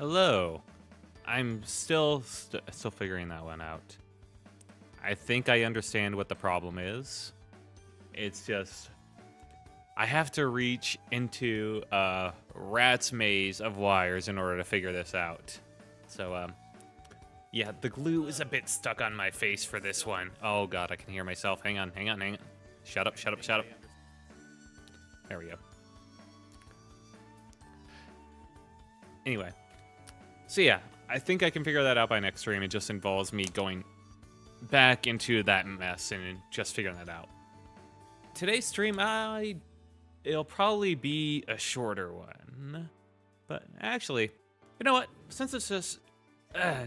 Hello. I'm still figuring that one out. I think I understand what the problem is. It's just I have to reach into a rat's maze of wires in order to figure this out. So yeah, the glue is a bit stuck on my face for this one. Oh god, I can hear myself. Hang on. Shut up. There we go. Anyway. So yeah, I think I can figure that out by next stream. It just involves me going back into that mess and just figuring that out. Today's stream, it'll probably be a shorter one. But actually, you know what? Since it's just I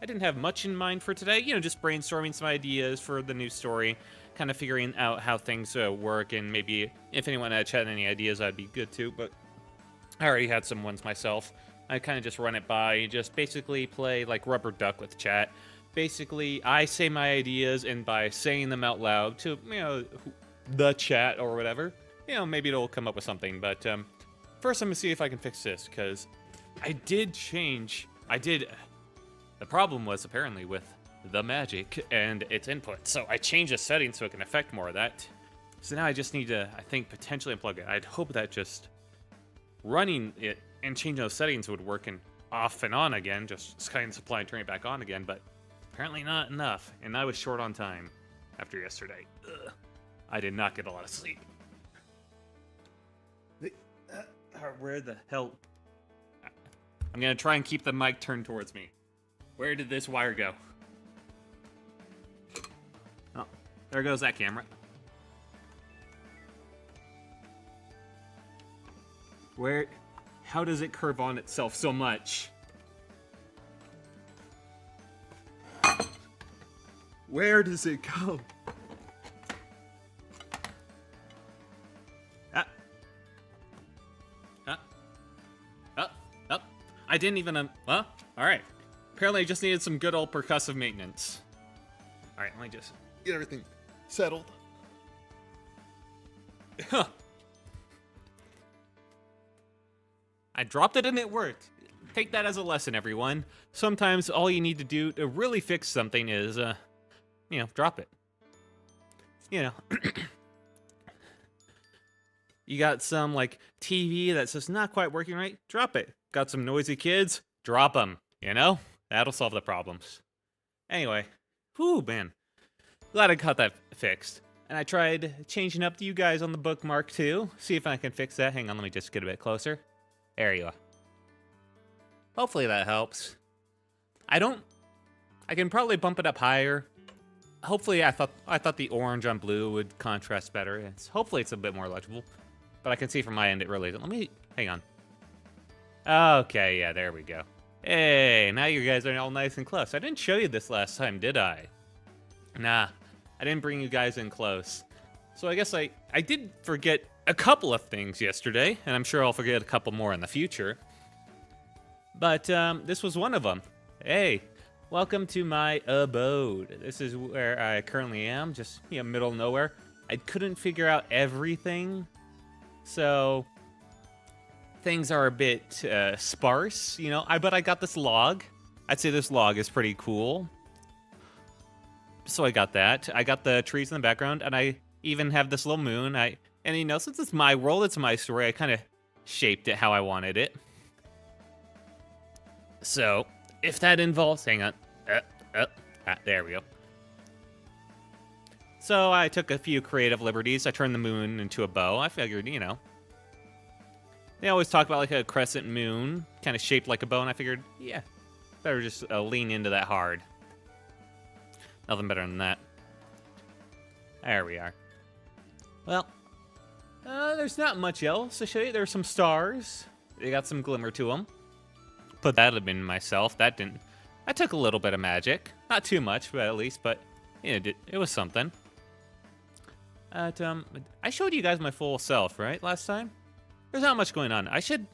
didn't have much in mind for today. You know, just brainstorming some ideas for the new story, kind of figuring out how things work, and maybe if anyone had any ideas, I'd be good too. But I already had some ones myself. I kind of just run it by, just basically play like rubber duck with chat. Basically, I say my ideas, and by saying them out loud to, you know, the chat or whatever, you know, maybe it'll come up with something. But first, I'm gonna see if I can fix this, because I did change. The problem was apparently with the magic and its input, so I changed the settings so it can affect more of that. So now I just need to, I think, potentially unplug it. I'd hope that just running it and changing those settings would work and off and on again, just kind of supply and turn it back on again, but apparently not enough, and I was short on time after yesterday. Ugh. I did not get a lot of sleep. Where the hell? I'm gonna try and keep the mic turned towards me. Where did this wire go? Oh, there goes that camera. How does it curve on itself so much? Where does it go? I didn't even, well, alright. Apparently I just needed some good old percussive maintenance. Alright, let me just get everything settled. I dropped it and it worked. Take that as a lesson, everyone. Sometimes all you need to do to really fix something is, you know, drop it. You know. You got some, like, TV that's just not quite working right? Drop it. Got some noisy kids? Drop them. You know? That'll solve the problems. Anyway. Whew, man. Glad I got that fixed. And I tried changing up to you guys on the bookmark, too. See if I can fix that. Hang on, let me just get a bit closer. There you are. Hopefully that helps. I can probably bump it up higher. Hopefully, I thought the orange on blue would contrast better. Hopefully it's a bit more legible. But I can see from my end it really isn't. Let me, hang on. Okay, yeah, there we go. Hey, now you guys are all nice and close. I didn't show you this last time, did I? Nah, I didn't bring you guys in close. So I guess I did forget a couple of things yesterday, and I'm sure I'll forget a couple more in the future. But this was one of them. Hey, welcome to my abode. This is where I currently am, just, you know, middle of nowhere. I couldn't figure out everything, so things are a bit sparse, you know. But I got this log. I'd say this log is pretty cool. So I got that. I got the trees in the background, and I even have this little moon. And you know, since it's my world, it's my story, I kind of shaped it how I wanted it. So if that involves, hang on, there we go. So I took a few creative liberties. I turned the moon into a bow. I figured, you know, they always talk about like a crescent moon, kind of shaped like a bow, and I figured, yeah, better just lean into that hard. Nothing better than that. There we are. Well, there's not much else to show you. There's some stars. They got some glimmer to them. Put that in myself. That took a little bit of magic. Not too much, but at least. But you know, it was something. I showed you guys my full self, right, last time? There's not much going on. I should...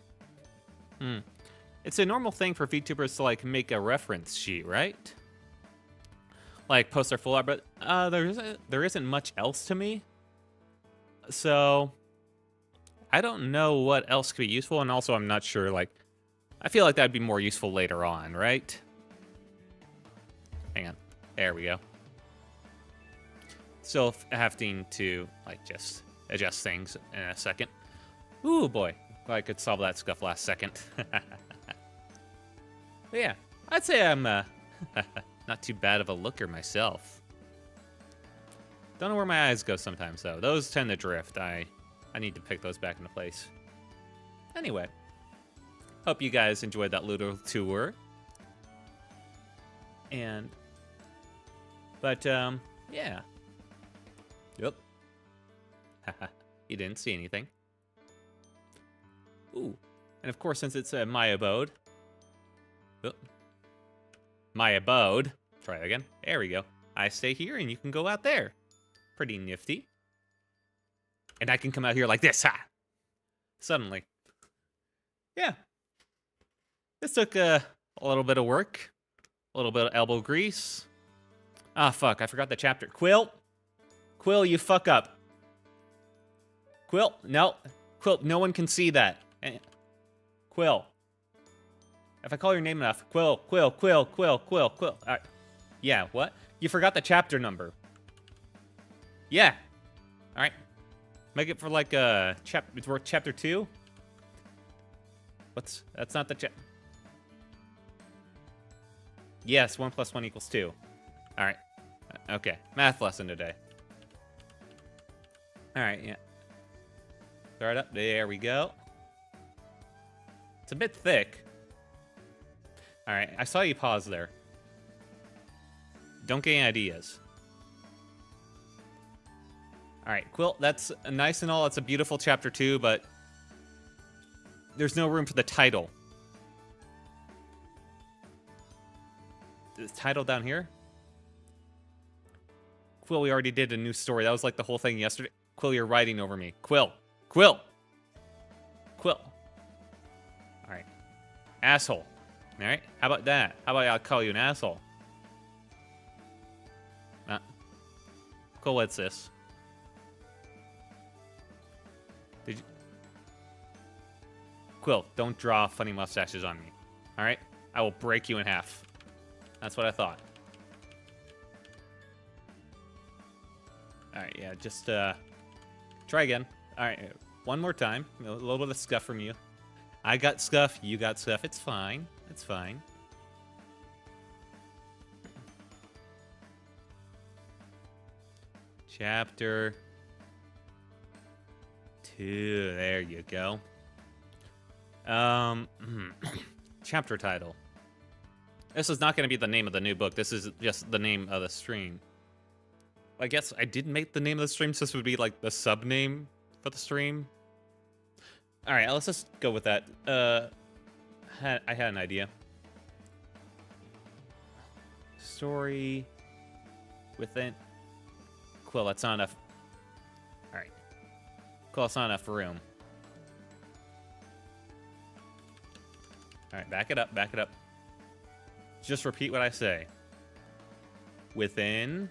It's a normal thing for VTubers to, like, make a reference sheet, right? Like, post their full art, but there isn't much else to me. So, I don't know what else could be useful, and also I'm not sure, like... I feel like that'd be more useful later on, right? Hang on. There we go. Still having to, like, just adjust things in a second. Ooh, boy. Glad I could solve that scuff last second. But yeah, I'd say I'm not too bad of a looker myself. Don't know where my eyes go sometimes, though. Those tend to drift. I need to pick those back into place. Anyway, hope you guys enjoyed that little tour. But yeah. Yep. You didn't see anything. Ooh. And of course, since it's my abode. Oop. My abode. Try it again. There we go. I stay here and you can go out there. Pretty nifty. And I can come out here like this. Ha! Suddenly. Yeah. This took a little bit of work. A little bit of elbow grease. Ah, fuck. I forgot the chapter. Quill. Quill, you fuck up. Quill. No. Quill, no one can see that. Quill. If I call your name enough. Quill, Quill, Quill, Quill, Quill, Quill. Yeah, what? You forgot the chapter number. Yeah. Alright. Make it for like chapter 2? That's not the Yes, 1 + 1 = 2. Alright. Okay. Math lesson today. Alright, yeah. Start up. There we go. It's a bit thick. Alright, I saw you pause there. Don't get any ideas. Alright, Quill, that's nice and all. It's a beautiful chapter 2, but there's no room for the title. The title down here? Quill, we already did a new story. That was like the whole thing yesterday. Quill, you're writing over me. Quill. Quill. Quill. Alright. Asshole. Alright? How about that? How about I call you an asshole? Quill, what's this? Did you... Quill, don't draw funny mustaches on me. Alright? I will break you in half. That's what I thought. Alright, yeah, just, try again. Alright, one more time. A little bit of scuff from you. I got scuff, you got scuff. It's fine. It's fine. Chapter 2. There you go. Chapter title. This is not going to be the name of the new book. This is just the name of the stream. I guess I did make the name of the stream, so this would be like the sub name for the stream. All right, let's just go with that. I had an idea. Story within. Quill, that's not enough. All right. Quill, that's not enough room. All right, back it up, back it up. Just repeat what I say. Within.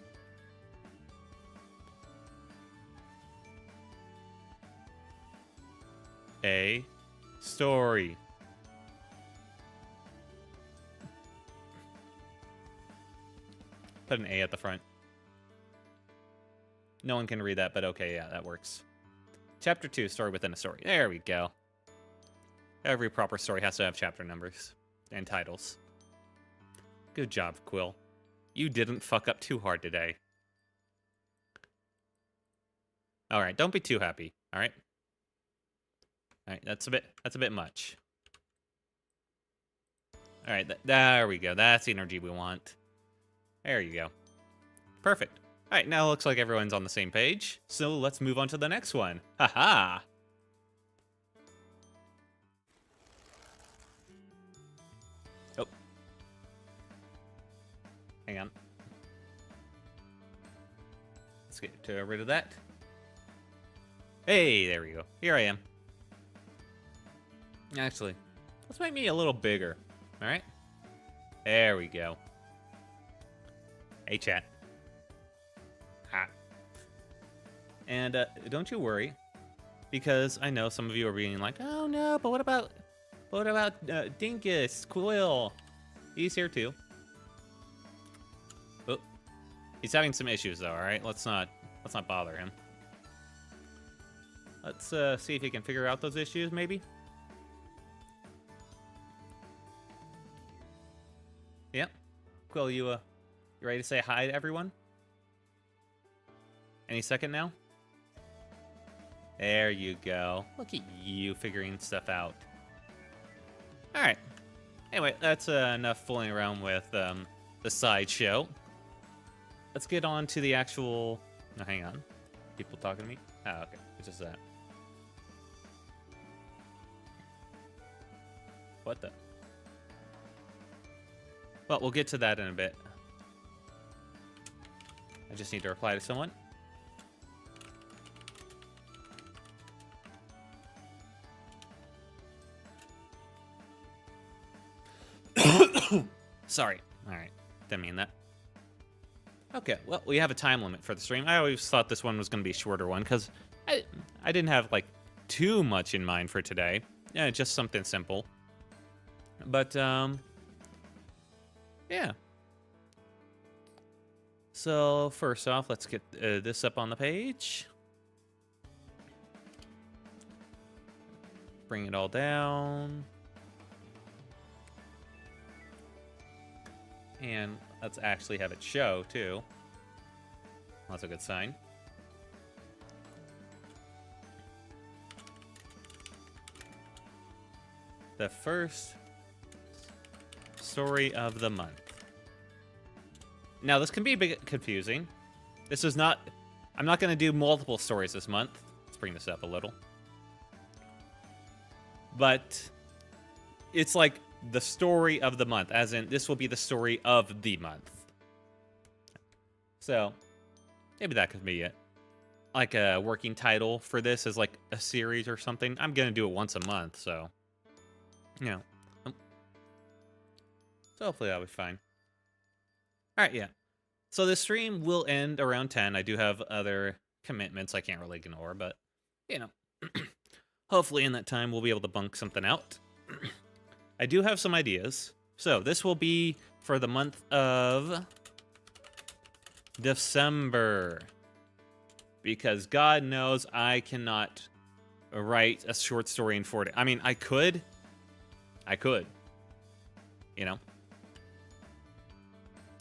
A story. Put an A at the front. No one can read that, but okay, yeah, that works. Chapter 2, story within a story. There we go. Every proper story has to have chapter numbers and titles. Good job, Quill. You didn't fuck up too hard today. Alright, don't be too happy, alright? Alright, that's a bit much. Alright, there we go. That's the energy we want. There you go. Perfect. Alright, now it looks like everyone's on the same page. So let's move on to the next one. Haha! Oh. Hang on. Let's get rid of that. Hey, there we go. Here I am. Actually, let's make me a little bigger. Alright? There we go. Hey, chat. Ha. And don't you worry, because I know some of you are being like, oh no, but what about What about Dinkus, Quill? He's here too. Oh, he's having some issues though. All right, let's not bother him. Let's see if he can figure out those issues, maybe. Yep. Quill, you ready to say hi to everyone? Any second now? There you go. Look at you figuring stuff out. All right. Anyway, that's enough fooling around with the sideshow. Let's get on to the actual... No, hang on. People talking to me? Oh, okay. It's just that. What the? Well, we'll get to that in a bit. I just need to reply to someone. Sorry. All right. Didn't mean that. Okay. Well, we have a time limit for the stream. I always thought this one was going to be a shorter one because I didn't have like too much in mind for today. Yeah, just something simple. But yeah. So first off, let's get this up on the page. Bring it all down. And let's actually have it show, too. That's a good sign. The first story of the month. Now, this can be a bit confusing. This is not... I'm not going to do multiple stories this month. Let's bring this up a little. But it's like the story of the month, as in this will be the story of the month. So maybe that could be it. Like a working title for this is like a series or something. I'm going to do it once a month, so... You know. So hopefully that'll be fine. Alright, yeah. So the stream will end around 10. I do have other commitments I can't really ignore, but, you know. Hopefully in that time we'll be able to bunk something out. I do have some ideas. So this will be for the month of December. Because God knows I cannot write a short story in 4 days. I mean, I could. You know.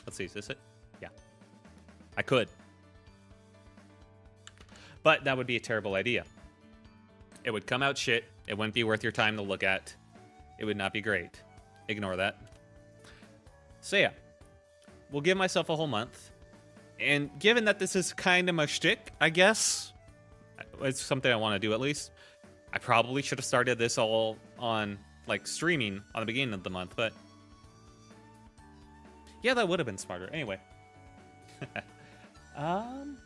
Let's see, is this it? Yeah. I could. But that would be a terrible idea. It would come out shit. It wouldn't be worth your time to look at. It would not be great. Ignore that. So yeah. We'll give myself a whole month. And given that this is kind of my shtick, I guess, it's something I want to do at least. I probably should have started this all on, like, streaming on the beginning of the month, but... Yeah, that would have been smarter. Anyway. Well,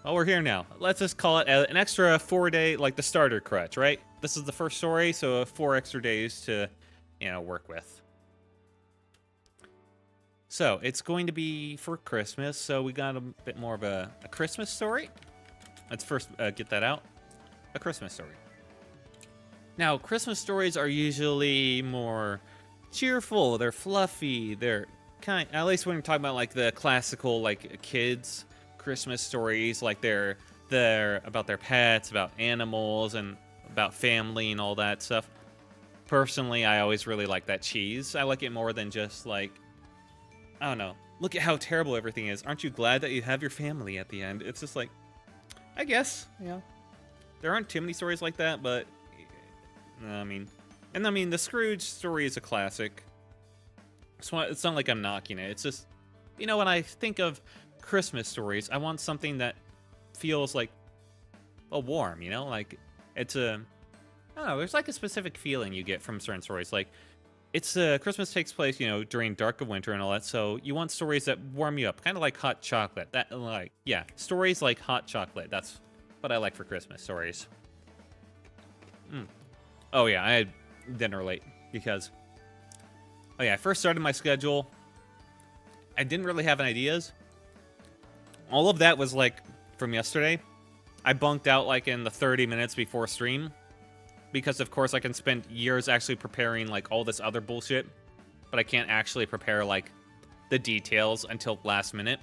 we're here now. Let's just call it an extra 4-day, like the starter crutch, right? This is the first story, so 4 extra days to, you know, work with. So, it's going to be for Christmas, so we got a bit more of a Christmas story. Let's first get that out. A Christmas story. Now, Christmas stories are usually more cheerful. They're fluffy. They're kind, at least when you're talking about like the classical like kids Christmas stories, like they're about their pets, about animals, and about family and all that stuff. Personally, I always really like that cheese. I like it more than just like, I don't know, look at how terrible everything is. Aren't you glad that you have your family at the end? It's just like, I guess, yeah. There aren't too many stories like that, but I mean, the Scrooge story is a classic. It's not like I'm knocking it. It's just, you know, when I think of Christmas stories, I want something that feels like, well, warm, you know? Like, it's a, I don't know, there's like a specific feeling you get from certain stories. Like, it's, Christmas takes place, you know, during dark of winter and all that, so you want stories that warm you up, kind of like hot chocolate. That, like, yeah, stories like hot chocolate. That's what I like for Christmas stories. Oh, yeah, I had dinner late because... Oh, yeah, I first started my schedule. I didn't really have any ideas. All of that was, like, from yesterday. I bunked out, like, in the 30 minutes before stream. because of course I can spend years actually preparing like all this other bullshit, but I can't actually prepare like the details until last minute.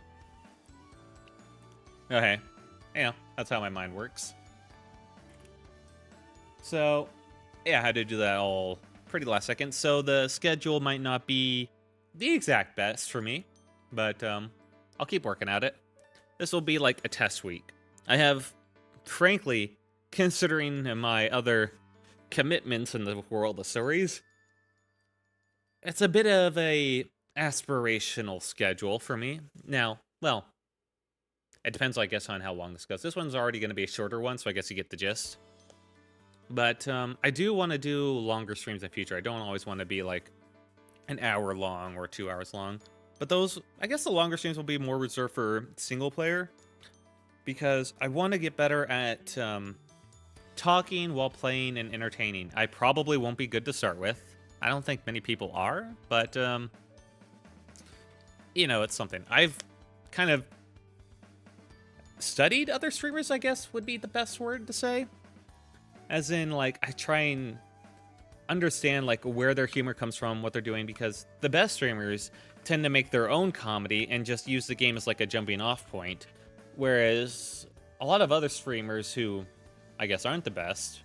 Okay, that's how my mind works. So, yeah, I had to do that all pretty last second. So the schedule might not be the exact best for me, but I'll keep working at it. This will be like a test week. I have, frankly, considering my other commitments in the world of stories, it's a bit of a aspirational schedule for me. Now, well, it depends, I guess, on how long this goes. This one's already going to be a shorter one, so I guess you get the gist. But I do want to do longer streams in the future. I don't always want to be like an hour long or 2 hours long. But those, I guess the longer streams will be more reserved for single player, because I want to get better at talking while playing and entertaining. I probably won't be good to start with. I don't think many people are, but you know, it's something. I've kind of studied other streamers, I guess would be the best word to say. As in, like, I try and understand, like, where their humor comes from, what they're doing, because the best streamers tend to make their own comedy and just use the game as, like, a jumping off point. Whereas a lot of other streamers who, I guess, aren't the best,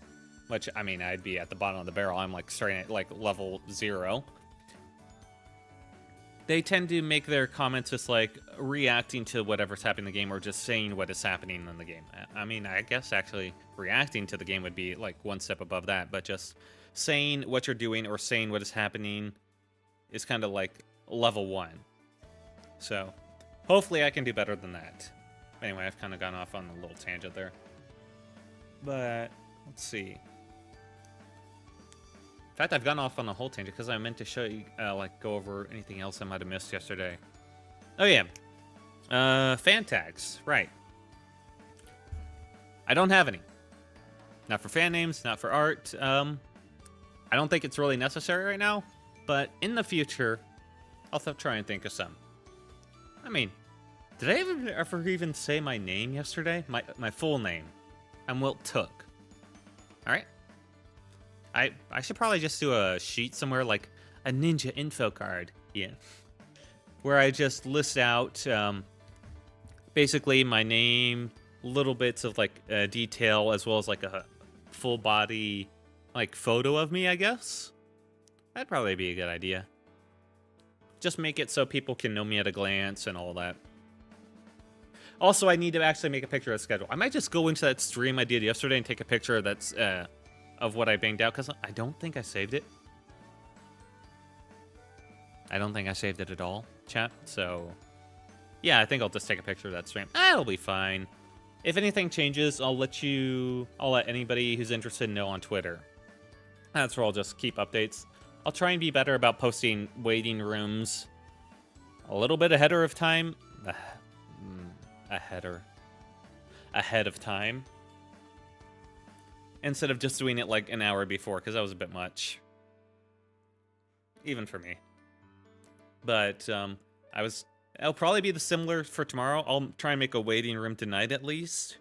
which, I mean, I'd be at the bottom of the barrel. I'm, like, starting at, like, level 0. They tend to make their comments just, like, reacting to whatever's happening in the game or just saying what is happening in the game. I mean, I guess actually reacting to the game would be, like, one step above that, but just saying what you're doing or saying what is happening is kind of, like, level 1. So, hopefully I can do better than that. Anyway, I've kind of gone off on a little tangent there. But, let's see. In fact, I've gone off on a whole tangent because I meant to show you, like, go over anything else I might have missed yesterday. Oh, yeah. Fan tags. Right. I don't have any. Not for fan names, not for art. I don't think it's really necessary right now, but in the future, I'll try and think of some. I mean, did I ever even say my name yesterday? My full name. I'm Wilt Took. Alright? I should probably just do a sheet somewhere, like a ninja info card, yeah, where I just list out basically my name, little bits of like detail, as well as like a full body like photo of me, I guess. That'd probably be a good idea. Just make it so people can know me at a glance and all that. Also, I need to actually make a picture of the schedule. I might just go into that stream I did yesterday and take a picture that's of what I banged out, because I don't think I saved it. I don't think I saved it at all, chat. So, yeah, I think I'll just take a picture of that stream. That'll be fine. If anything changes, I'll let anybody who's interested know on Twitter. That's where I'll just keep updates. I'll try and be better about posting waiting rooms a little bit ahead of time. Ahead of time. Instead of just doing it like an hour before, because that was a bit much. Even for me. But it'll probably be the similar for tomorrow. I'll try and make a waiting room tonight at least.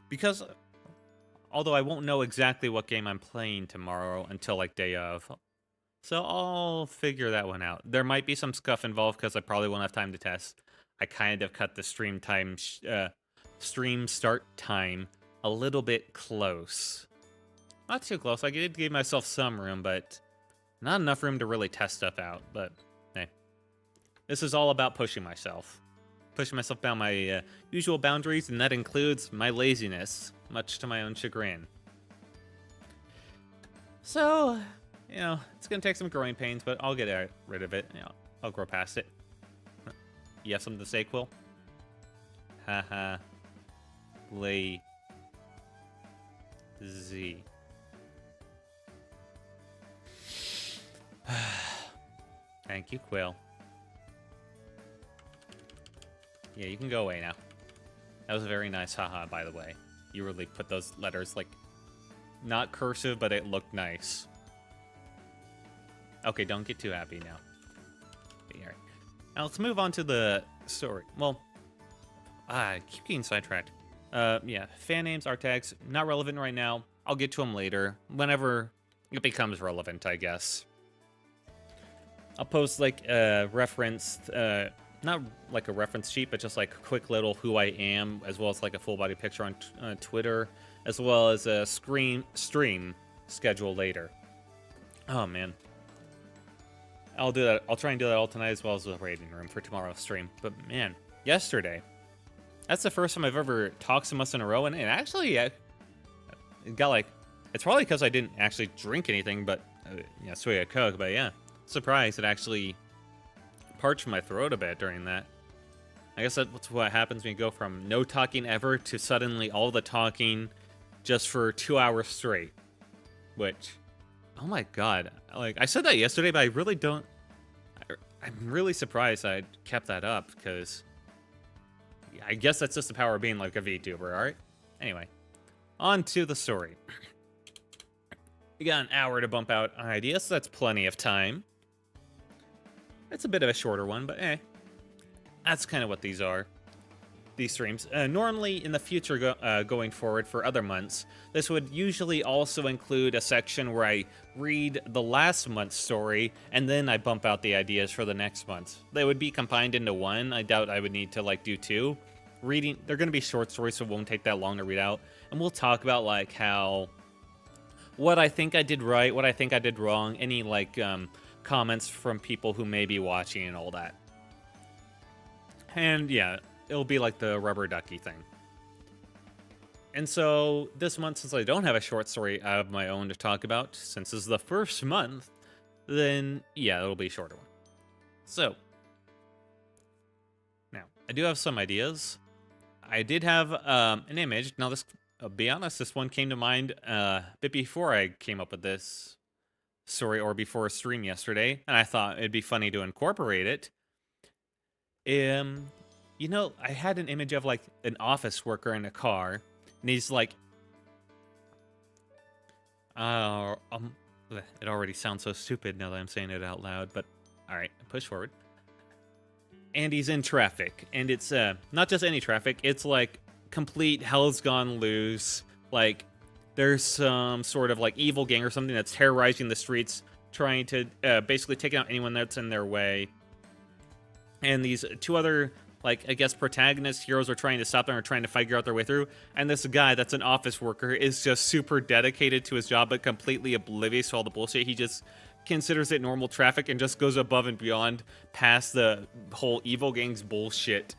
Because, although I won't know exactly what game I'm playing tomorrow until like day of. So I'll figure that one out. There might be some scuff involved because I probably won't have time to test. I kind of cut the stream start time a little bit close. Not too close. I did give myself some room, but not enough room to really test stuff out. But hey, this is all about pushing myself. Pushing myself down my usual boundaries, and that includes my laziness, much to my own chagrin. So, you know, it's going to take some growing pains, but I'll get rid of it. You know, I'll grow past it. You have something to say, Quill? Haha. Lazy. Thank you, Quill. Yeah, you can go away now. That was a very nice haha, by the way. You really put those letters, like, not cursive, but it looked nice. Okay, don't get too happy now. Here. Now let's move on to the story. Well, I keep getting sidetracked. Yeah, fan names, art tags, not relevant right now. I'll get to them later, whenever it becomes relevant, I guess. I'll post like a reference, not like a reference sheet, but just like a quick little who I am, as well as like a full body picture on Twitter, as well as a stream schedule later. Oh man. I'll do that. I'll try and do that all tonight, as well as the rating room for tomorrow's stream. But man, yesterday, that's the first time I've ever talked so much in a row, and actually, it got like, it's probably because I didn't actually drink anything, but yeah, swig of Coke. But yeah, surprised it actually parched my throat a bit during that. I guess that's what happens when you go from no talking ever to suddenly all the talking just for 2 hours straight. Which, oh my god, like I said that yesterday, but I really don't. I'm really surprised I kept that up, because I guess that's just the power of being like a VTuber, alright? Anyway, on to the story. We got an hour to bump out ideas, so that's plenty of time. It's a bit of a shorter one, but that's kind of what these are. These streams. Normally, in the future, going forward for other months, this would usually also include a section where I read the last month's story, and then I bump out the ideas for the next month. They would be combined into one. I doubt I would need to like do two. They're going to be short stories, so it won't take that long to read out. And we'll talk about like what I think I did right, what I think I did wrong, any like comments from people who may be watching and all that. And yeah, it'll be like the rubber ducky thing. And so this month, since I don't have a short story of my own to talk about, since this is the first month, then yeah, it'll be a shorter one. So now I do have some ideas. I did have an image. Now this, I'll be honest, this one came to mind a bit before I came up with this story, or before a stream yesterday, and I thought it'd be funny to incorporate it. You know, I had an image of like an office worker in a car, and he's like, it already sounds so stupid now that I'm saying it out loud, but all right, push forward. And he's in traffic, and it's not just any traffic, it's like complete hell's gone loose. Like there's some sort of like evil gang or something that's terrorizing the streets, trying to basically take out anyone that's in their way. And these two other, like, I guess protagonists, heroes, are trying to stop them or trying to figure out their way through. And this guy that's an office worker is just super dedicated to his job, but completely oblivious to all the bullshit. He just considers it normal traffic and just goes above and beyond past the whole evil gang's bullshit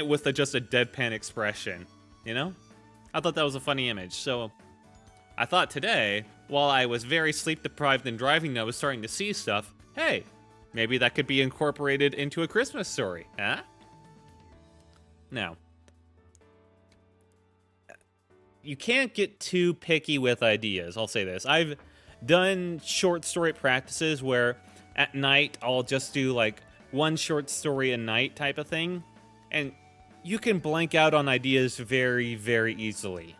with just a deadpan expression, you know? I thought that was a funny image. So I thought today, while I was very sleep deprived and driving and I was starting to see stuff, hey, maybe that could be incorporated into a Christmas story, huh? Now, you can't get too picky with ideas, I'll say this. I've done short story practices where at night I'll just do like one short story a night type of thing, and you can blank out on ideas very, very easily.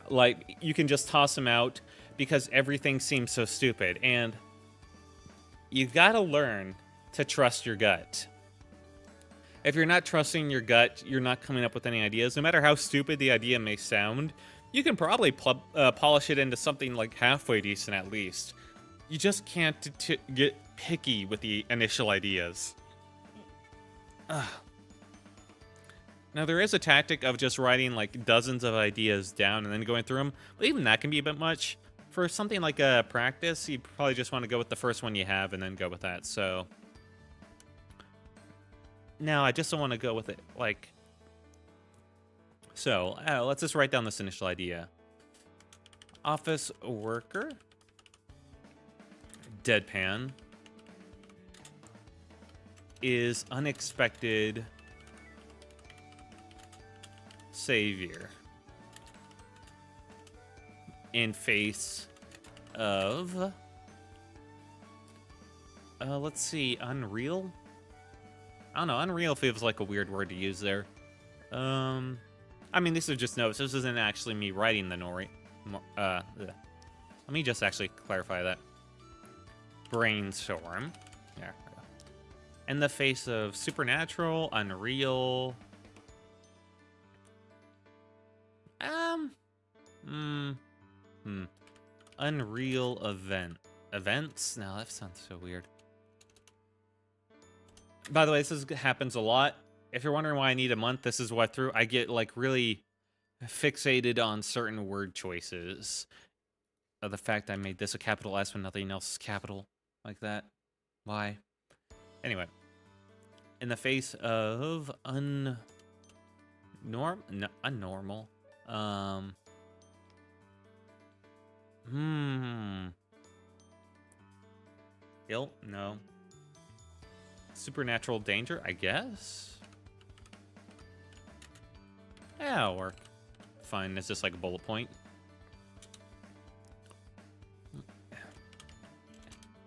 Like, you can just toss them out because everything seems so stupid, and you've got to learn to trust your gut. If you're not trusting your gut, you're not coming up with any ideas. No matter how stupid the idea may sound, you can probably polish it into something like halfway decent at least. You just can't get picky with the initial ideas. Now, there is a tactic of just writing like dozens of ideas down and then going through them, but even that can be a bit much. For something like a practice, you probably just want to go with the first one you have and then go with that. So now I just don't want to go with it like so. Let's just write down this initial idea. Office worker, deadpan, is unexpected savior in face of let's see, Unreal. I don't know, Unreal feels like a weird word to use there. I mean, these are just notes. This isn't actually me writing the Nori. Let me just actually clarify that. Brainstorm. Yeah. In the face of Supernatural, Unreal. Hmm. Unreal events? No, that sounds so weird. By the way, happens a lot. If you're wondering why I need a month, this is what through. I get like really fixated on certain word choices. The fact I made this a capital S when nothing else is capital, like that. Why? Anyway, in the face of unnormal. Ill? No. Supernatural danger, I guess? Yeah, it'll work. Fine, it's just like a bullet point.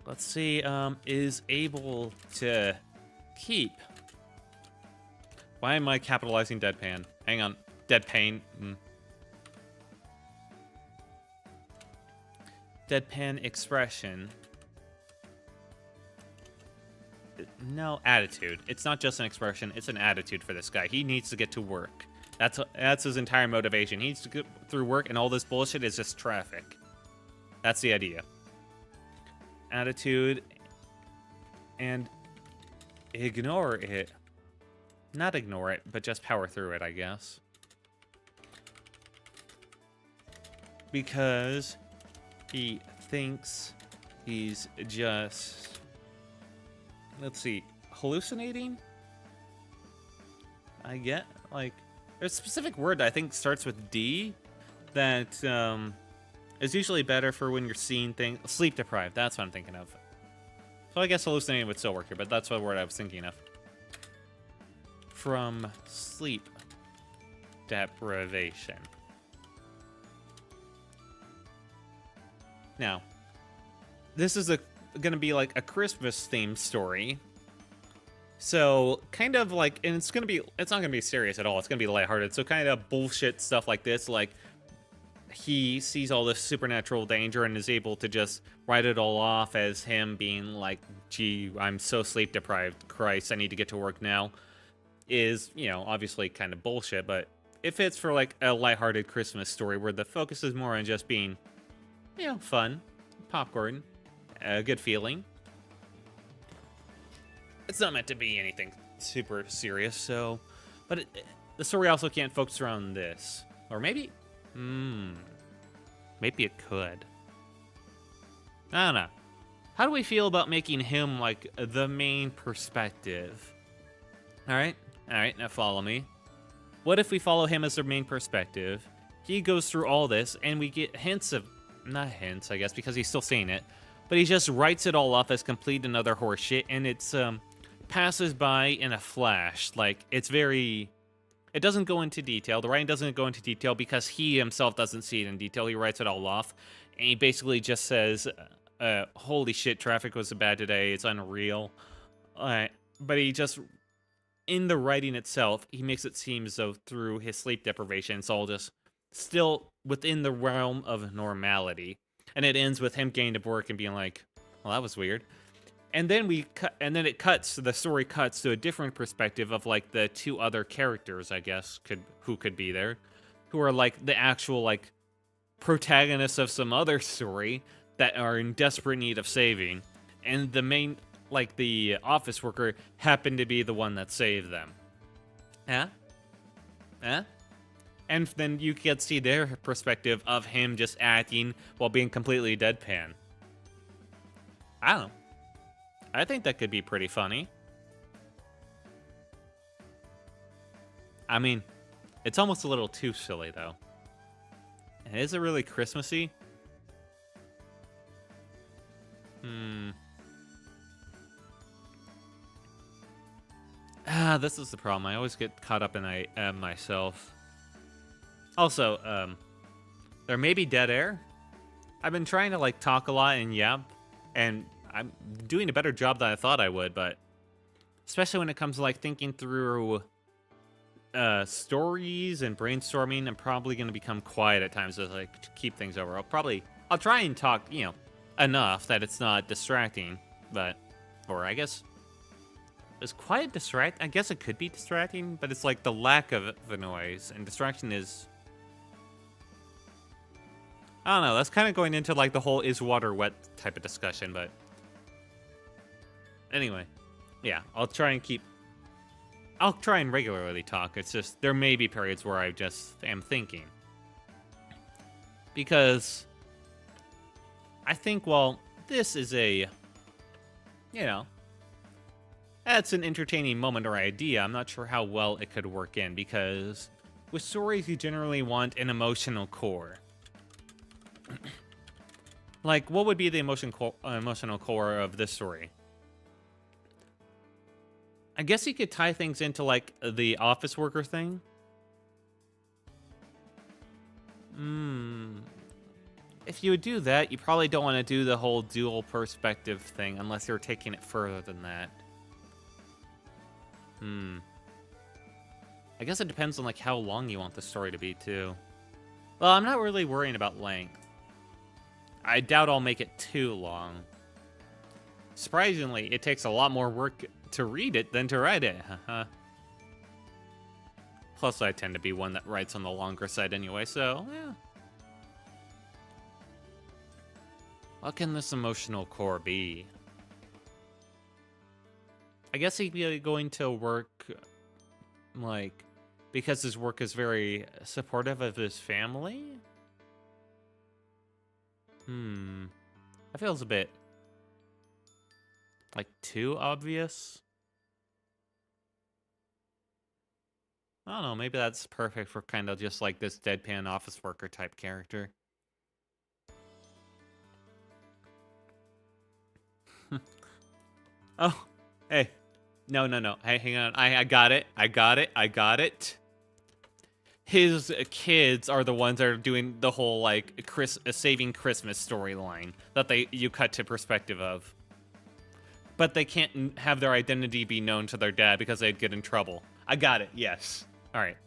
Let's see, is able to keep. Why am I capitalizing deadpan? Hang on, deadpan. Deadpan expression. No, attitude. It's not just an expression, it's an attitude for this guy. He needs to get to work. That's his entire motivation. He needs to get through work, and all this bullshit is just traffic. That's the idea. Attitude and ignore it. Not ignore it, but just power through it, I guess. Because he thinks he's just, let's see, hallucinating? I get, like, there's a specific word that I think starts with D that is usually better for when you're seeing things. Sleep deprived, that's what I'm thinking of. So I guess hallucinating would still work here, but that's what word I was thinking of. From sleep deprivation. Now, this is gonna be like a Christmas themed story. So kind of like, and it's not gonna be serious at all. It's gonna be lighthearted. So kind of bullshit stuff like this, like he sees all this supernatural danger and is able to just write it all off as him being like, gee, I'm so sleep deprived. Christ, I need to get to work now. Is, you know, obviously kind of bullshit, but it fits for like a lighthearted Christmas story where the focus is more on just being, you know, fun, popcorn, a good feeling. It's not meant to be anything super serious, so, but the story also can't focus around this. Or maybe, maybe it could. I don't know. How do we feel about making him like the main perspective? All right, now follow me. What if we follow him as the main perspective? He goes through all this, and we get hints of, not hints, I guess, because he's still saying it, but he just writes it all off as complete and other horse shit, and it's passes by in a flash. Like, it's very, it doesn't go into detail. The writing doesn't go into detail because he himself doesn't see it in detail. He writes it all off, and he basically just says, holy shit, traffic was bad today, it's unreal. But he just, in the writing itself, he makes it seem as though through his sleep deprivation, it's all just still within the realm of normality. And it ends with him getting to work and being like, well, that was weird. And then the story cuts to a different perspective of like the two other characters, I guess, who could be there, who are like the actual like protagonists of some other story that are in desperate need of saving. And the main, like the office worker, happened to be the one that saved them. And then you get to see their perspective of him just acting while being completely deadpan. I don't know. I think that could be pretty funny. I mean, it's almost a little too silly, though. And is it really Christmassy? This is the problem. I always get caught up in myself. Also, there may be dead air. I've been trying to like talk a lot and I'm doing a better job than I thought I would, but especially when it comes to like thinking through stories and brainstorming, I'm probably going to become quiet at times to like keep things over. I'll try and talk, you know, enough that it's not distracting, or I guess, is quiet distract? I guess it could be distracting, but it's like the lack of the noise, and distraction is I don't know. That's kind of going into like the whole is water wet type of discussion, but anyway, yeah, I'll try and regularly talk. It's just there may be periods where I just am thinking. Because I think, well, this is a, that's an entertaining moment or idea. I'm not sure how well it could work in, because with stories, you generally want an emotional core. Like, what would be the emotional core of this story? I guess you could tie things into, like, the office worker thing. If you would do that, you probably don't want to do the whole dual perspective thing unless you're taking it further than that. I guess it depends on, like, how long you want the story to be, too. Well, I'm not really worrying about length. I doubt I'll make it too long. Surprisingly, it takes a lot more work to read it than to write it. Plus, I tend to be one that writes on the longer side anyway, so, yeah. What can this emotional core be? I guess he'd be going to work, like, because his work is very supportive of his family? That feels a bit, like, too obvious. I don't know, maybe that's perfect for kind of just like this deadpan office worker type character. Oh, hey. No. Hey, hang on. I got it. His kids are the ones that are doing the whole, like, saving Christmas storyline that you cut to perspective of. But they can't have their identity be known to their dad because they'd get in trouble. I got it, yes. All right.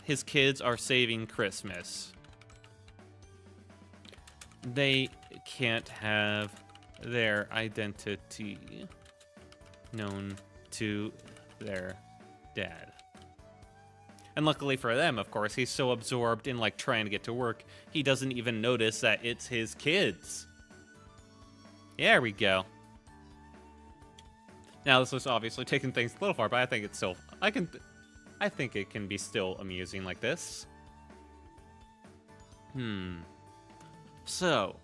His kids are saving Christmas. They can't have their identity known to their dad. And luckily for them, of course, he's so absorbed in, like, trying to get to work, he doesn't even notice that it's his kids. There we go. Now, this was obviously taking things a little far, but I think it's still... I think it can be still amusing like this. So,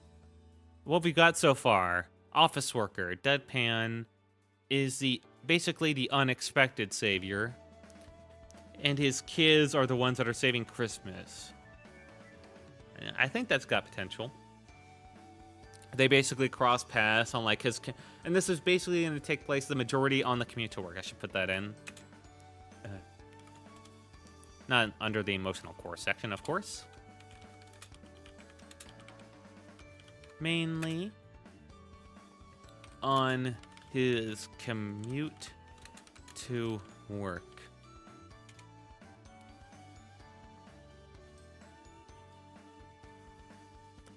what we got so far, office worker, deadpan, is basically the unexpected savior, and his kids are the ones that are saving Christmas. I think that's got potential. They basically cross paths on, like, his... And this is basically going to take place the majority on the commute to work. I should put that in. Not under the emotional core section, of course. Mainly on his commute to work.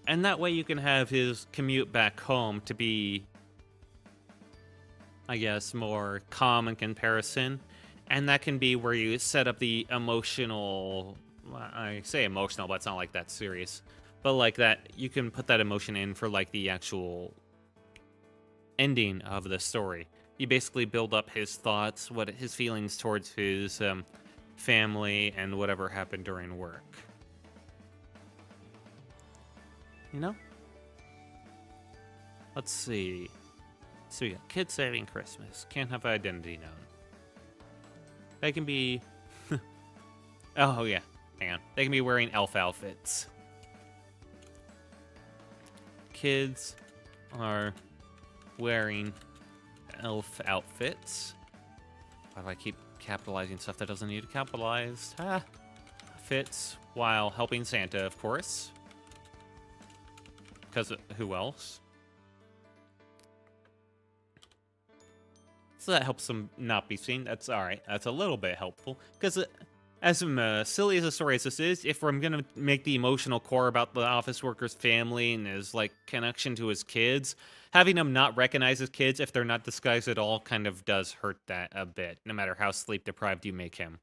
And that way you can have his commute back home to be, I guess, more calm in comparison. And that can be where you set up the emotional... I say emotional, but it's not like that serious. But like that, you can put that emotion in for, like, the actual ending of the story. You basically build up his thoughts, his feelings towards his family, and whatever happened during work. You know? Let's see. So we got kids saving Christmas. Can't have identity known. They can be... oh, yeah. Hang on. They can be wearing elf outfits. Kids are wearing elf outfits. Why do I keep capitalizing stuff that doesn't need to be capitalized? Fits while helping Santa, of course. Because who else? So that helps them not be seen. That's alright. That's a little bit helpful. Because as silly as a story as this is, if I'm going to make the emotional core about the office worker's family and his, like, connection to his kids, having him not recognize his kids if they're not disguised at all kind of does hurt that a bit, no matter how sleep-deprived you make him.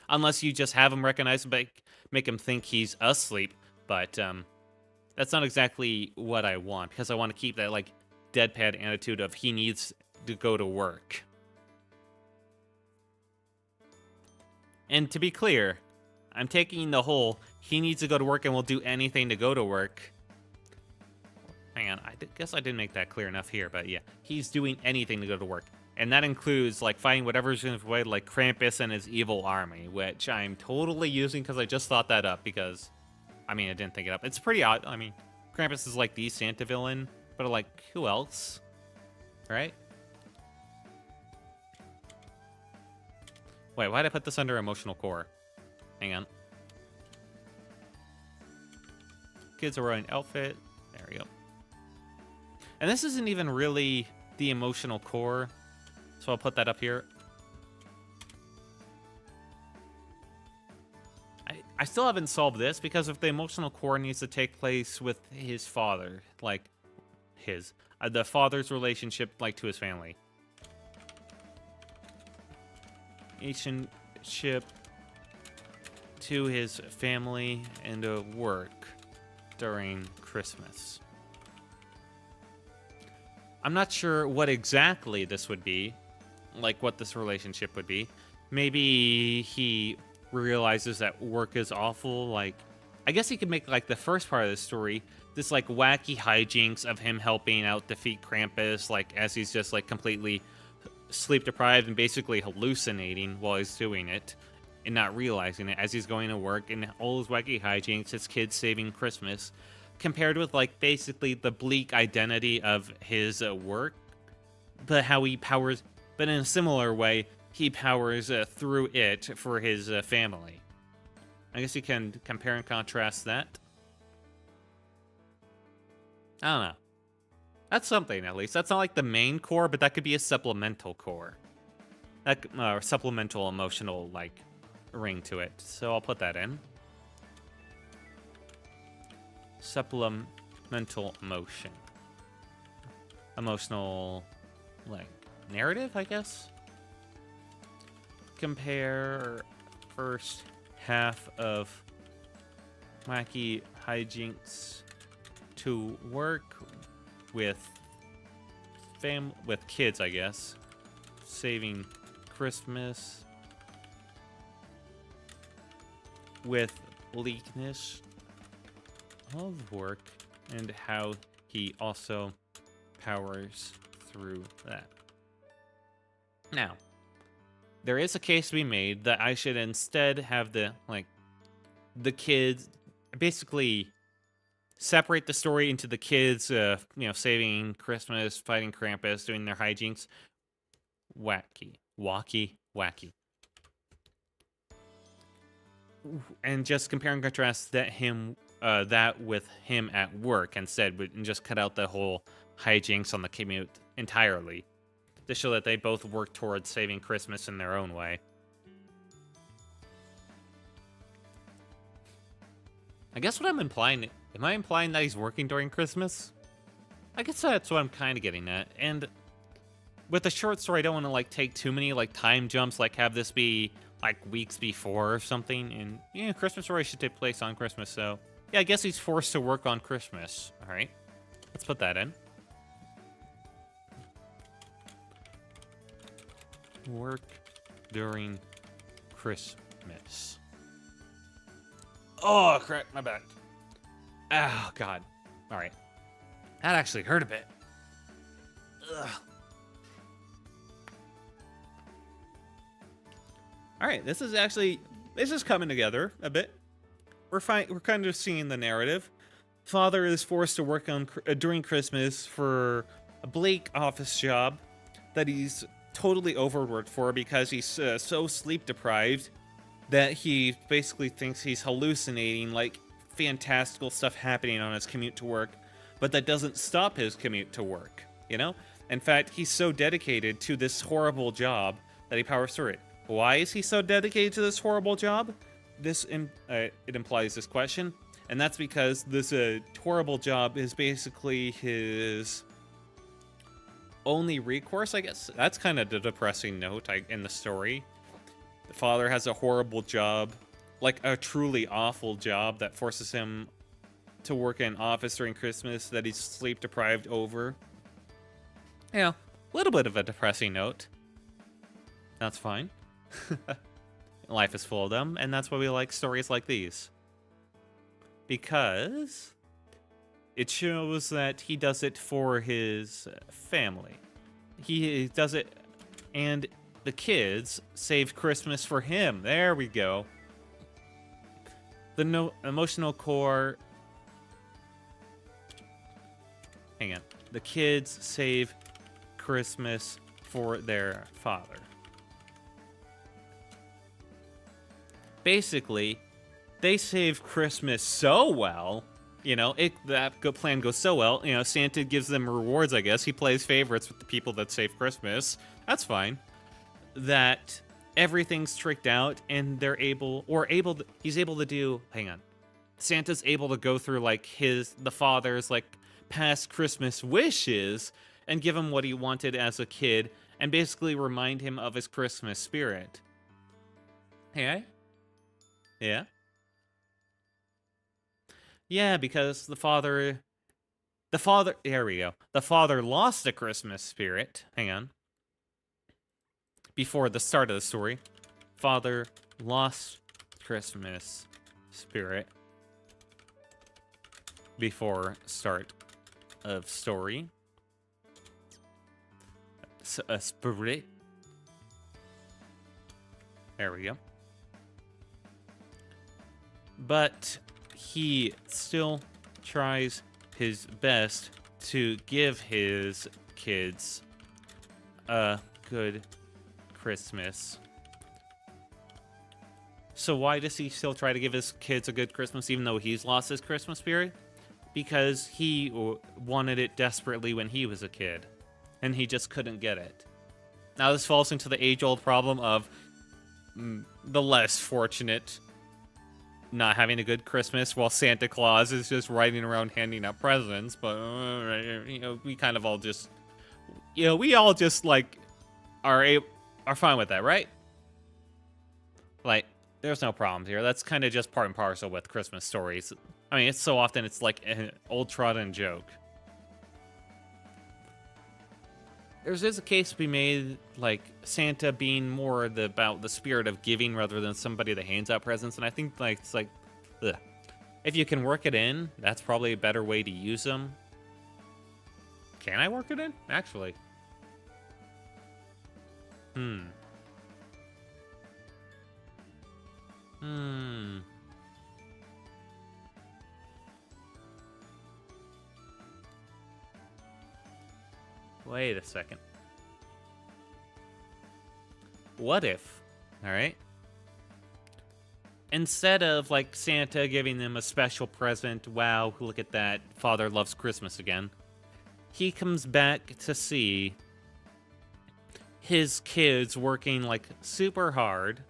Unless you just have him recognize him, make him think he's asleep. But, That's not exactly what I want, because I want to keep that, like, deadpan attitude of he needs to go to work. And to be clear, I'm taking the whole he needs to go to work and will do anything to go to work. Hang on, guess I didn't make that clear enough here, but yeah, he's doing anything to go to work. And that includes, like, fighting whatever's in his way, like Krampus and his evil army, which I'm totally using because I just thought that up because, I mean, I didn't think it up. It's pretty odd. I mean, Krampus is, like, the Santa villain, but, like, who else? Right? Wait, why'd I put this under emotional core? Hang on. Kids are wearing outfit. There we go. And this isn't even really the emotional core, so I'll put that up here. I still haven't solved this because if the emotional core needs to take place with his father, like the father's relationship, like, to his family. Relationship to his family and work during Christmas. I'm not sure what exactly this would be, like what this relationship would be. Maybe he realizes that work is awful. Like, I guess he could make, like, the first part of the story this, like, wacky hijinks of him helping out defeat Krampus, like, as he's just, like, completely sleep deprived and basically hallucinating while he's doing it and not realizing it as he's going to work, and all those wacky hijinks, his kids saving Christmas, compared with, like, basically the bleak identity of his work, but how he powers, but in a similar way, he powers through it for his family. I guess you can compare and contrast that. I don't know. That's something, at least. That's not like the main core, but that could be a supplemental core. That supplemental emotional, like, ring to it. So I'll put that in. Supplemental emotion. Emotional, like, narrative, I guess? Compare first half of wacky hijinks to work with kids, I guess. Saving Christmas with bleakness of work and how he also powers through that. Now, there is a case to be made that I should instead have the kids basically separate the story into the kids, saving Christmas, fighting Krampus, doing their hijinks. Wacky. And just compare and contrast that with him at work instead, and just cut out the whole hijinks on the commute entirely, to show that they both work towards saving Christmas in their own way. I guess what I'm implying, am I implying that he's working during Christmas? I guess that's what I'm kind of getting at. And with a short story, I don't want to, like, take too many, like, time jumps, like, have this be, like, weeks before or something. And, yeah, Christmas story should take place on Christmas, so yeah, I guess he's forced to work on Christmas. All right, let's put that in. Work during Christmas. Oh, crap, my back. Oh, God. All right. That actually hurt a bit. Ugh. All right, this is coming together a bit. We're kind of seeing the narrative. Father is forced to work on during Christmas for a bleak office job that he's totally overworked for because he's so sleep deprived that he basically thinks he's hallucinating, like, fantastical stuff happening on his commute to work, but that doesn't stop his commute to work, you know? In fact, he's so dedicated to this horrible job that he powers through it. Why is he so dedicated to this horrible job? It implies this question, and that's because this horrible job is basically his only recourse, I guess. That's kind of the depressing note in the story. The father has a horrible job, like a truly awful job that forces him to work in an office during Christmas that he's sleep deprived over. Yeah, a little bit of a depressing note. That's fine. Life is full of them, and that's why we like stories like these. Because it shows that he does it for his family. He does it, and the kids saved Christmas for him. There we go. The emotional core. Hang on. The kids save Christmas for their father. Basically, they save Christmas so well. You know, that good plan goes so well. You know, Santa gives them rewards, I guess. He plays favorites with the people that save Christmas. That's fine. That everything's tricked out, and he's able to do. Hang on, Santa's able to go through like the father's like past Christmas wishes and give him what he wanted as a kid, and basically remind him of his Christmas spirit. Hey, yeah. Yeah, because the father, there we go. The father lost the Christmas spirit. Hang on. Before the start of the story, father lost Christmas spirit. Before start of story. Spirit. There we go. But he still tries his best to give his kids a good Christmas. So why does he still try to give his kids a good Christmas even though he's lost his Christmas spirit? Because he wanted it desperately when he was a kid, and he just couldn't get it. Now this falls into the age-old problem of the less fortunate not having a good Christmas while Santa Claus is just riding around handing out presents. But you know, we kind of all just, you know, we all just like are fine with that, right? Like, there's no problems here. That's kind of just part and parcel with Christmas stories. I mean, it's so often it's like an old trodden joke. There's a case to be made, like, Santa being more about the spirit of giving rather than somebody that hands out presents, and I think, like, it's like, ugh. If you can work it in, that's probably a better way to use them. Can I work it in? Actually. Wait a second. What if, alright, instead of, like, Santa giving them a special present, wow, look at that, Father loves Christmas again, he comes back to see his kids working, like, super hard,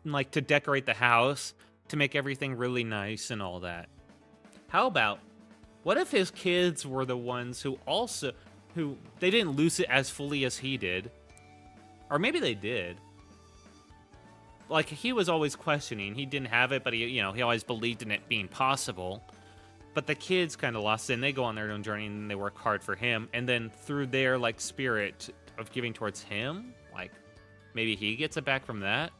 like, to decorate the house, to make everything really nice and all that. How about, what if his kids were the ones who they didn't lose it as fully as he did? Or maybe they did. Like, he was always questioning. He didn't have it, but he always believed in it being possible. But the kids kind of lost it, and they go on their own journey, and they work hard for him. And then through their, like, spirit of giving towards him, like, maybe he gets it back from that?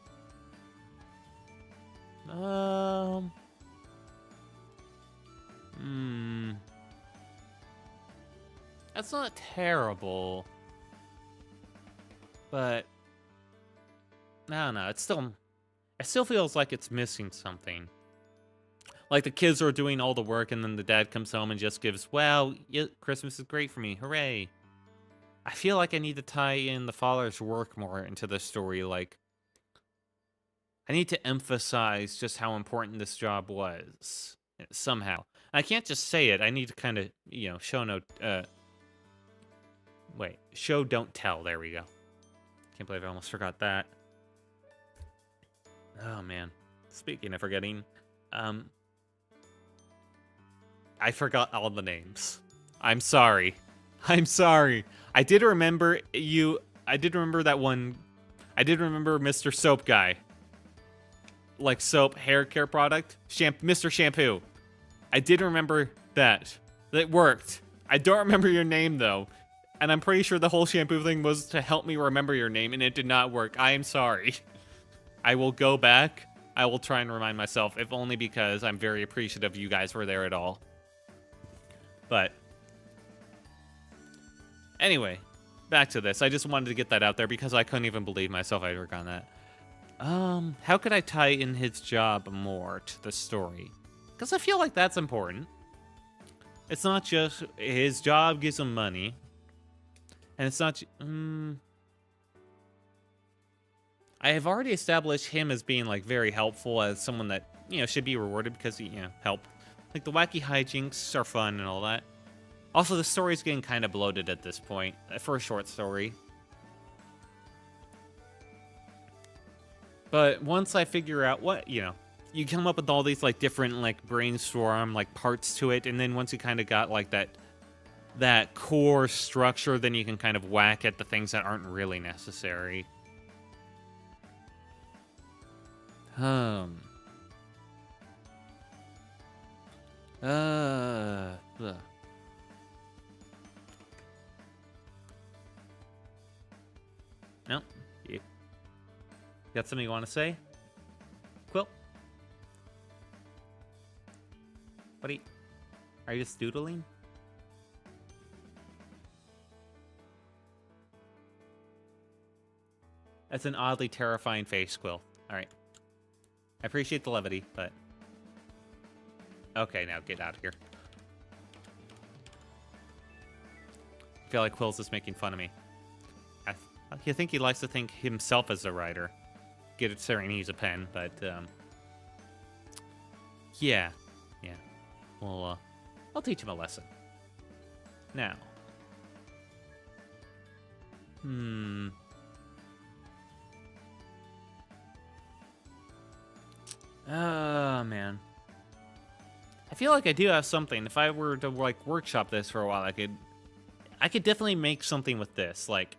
That's not terrible. But I don't know, it still feels like it's missing something. Like the kids are doing all the work and then the dad comes home and just gives, well, yeah, Christmas is great for me, hooray. I feel like I need to tie in the father's work more into the story, like I need to emphasize just how important this job was somehow. I can't just say it. I need to kind of, show, don't tell. There we go. Can't believe I almost forgot that. Oh, man. Speaking of forgetting, I forgot all the names. I'm sorry. I'm sorry. I did remember you. I did remember that one. I did remember Mr. Soap Guy. like soap hair care product, Mr. Shampoo. I did remember that. That worked. I don't remember your name though. And I'm pretty sure the whole shampoo thing was to help me remember your name, and it did not work. I am sorry. I will go back. I will try and remind myself, if only because I'm very appreciative you guys were there at all. But anyway, back to this. I just wanted to get that out there because I couldn't even believe myself I'd work on that. How could I tie in his job more to the story? Because I feel like that's important. It's not just his job gives him money. And it's not... I have already established him as being, like, very helpful, as someone that, you know, should be rewarded because he, you know, helped. Like, the wacky hijinks are fun and all that. Also, the story's getting kind of bloated at this point, for a short story. But once I figure out what, you know, you come up with all these, like, different, like, brainstorm, like, parts to it, and then once you kind of got, like, that core structure, then you can kind of whack at the things that aren't really necessary. Ugh. No? You got something you want to say? Quill? Buddy? Are you just doodling? That's an oddly terrifying face, Quill. Alright. I appreciate the levity, but... Okay, now get out of here. I feel like Quill's just making fun of me. I think he likes to think himself as a writer. Considering he's a pen, but, yeah. Yeah. Well, I'll teach him a lesson. Now. Oh, man. I feel like I do have something. If I were to, like, workshop this for a while, I could definitely make something with this. Like,